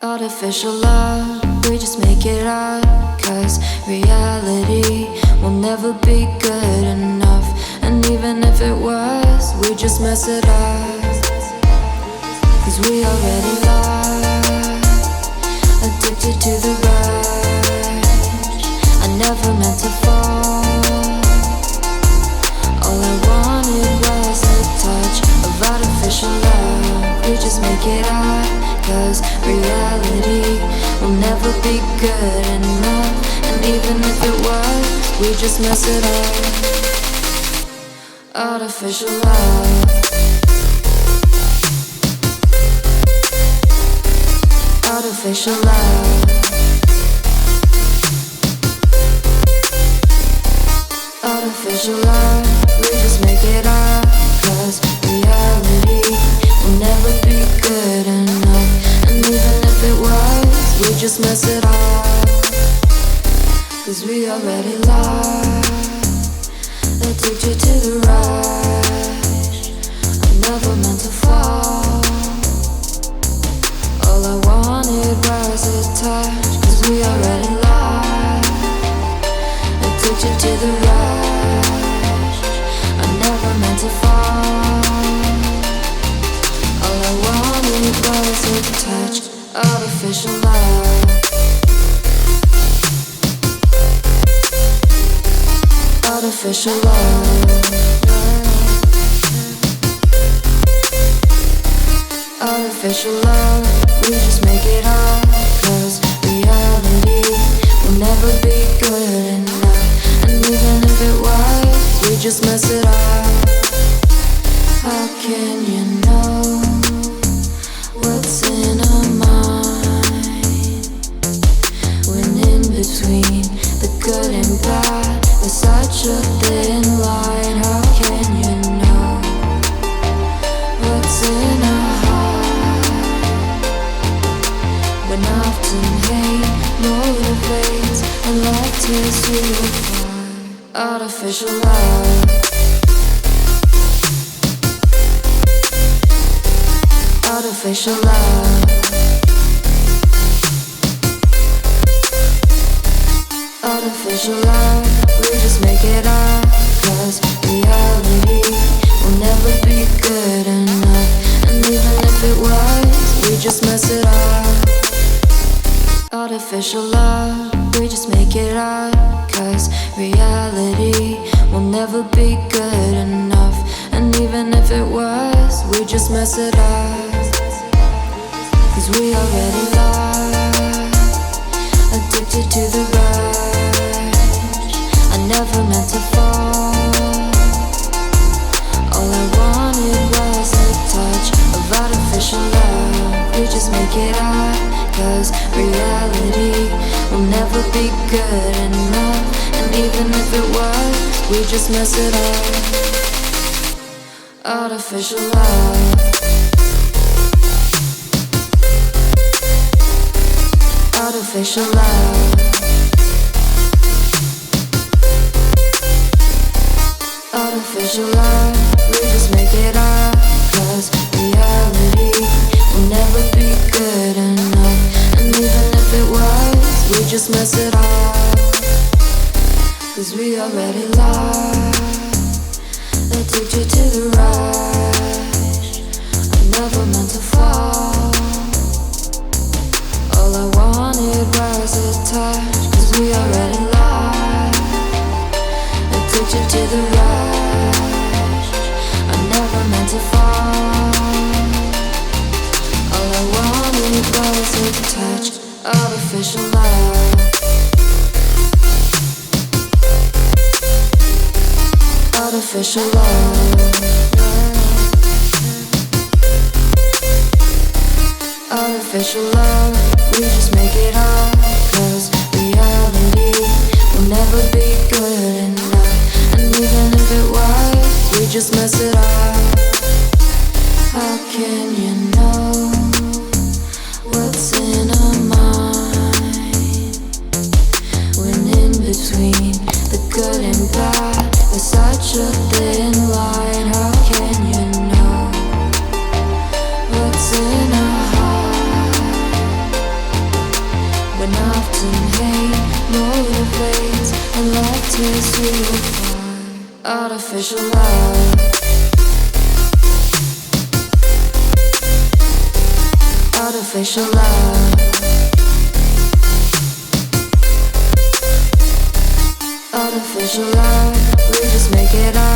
Artificial love, we just make it up. Cause reality will never be good enough. And even if it was, we just mess it up. Cause we already lost, addicted to the rush. I never meant to fall. All I wanted was a touch of artificial love. We just make it up. Cause reality will never be good enough. And even if it was, we just mess it up. Artificial love. Artificial love. Artificial love. We just make it up. Cause reality will never be good enough. And even if it was, we just mess it up. Cause we already lost, addicted to the rush. I never meant to fall. All I wanted was a touch. Cause we already lost, addicted to the rush. I never meant to fall. All I wanted was a touch. Artificial love. Artificial love. Artificial love. We just make it up. Cause reality will never be good enough. And even if it was, we just mess it up. How can you know what's in our mind? When in between the good and bad, there's such a thin line. How can you know what's in our heart? When often hate motivates and love tears you apart. Artificial love. Artificial love. Artificial love. We just make it up. Cause reality will never be good enough. And even if it was, we just mess it up. Artificial love. We just make it up. Cause reality will never be good enough. And even if it was, we just mess it up. Cause we already lost, addicted to the rush. I never meant to fall. All I wanted was a touch of artificial love. We just make it up. Cause reality will never be good enough. And even if it was, we just mess it up. Artificial love. Artificial love. Artificial love. We just make it up. Cause reality will never be good enough. And even if it was, we just mess it up. Cause we already lost, addicted to the rush. I never meant to fall. All I wanted was a touch. Cause we already lost, addicted to the rush. I never meant to fall. All I wanted was a touch. Artificial love. Artificial love. Artificial love. We just make it up. Cause reality will never be good enough. And even if it was, we just mess it up. How can you know what's in our mind? When in between the good and bad, there's such a thin line. How can you know what's in our heart? Artificial love. Artificial love. Artificial love. We just make it up.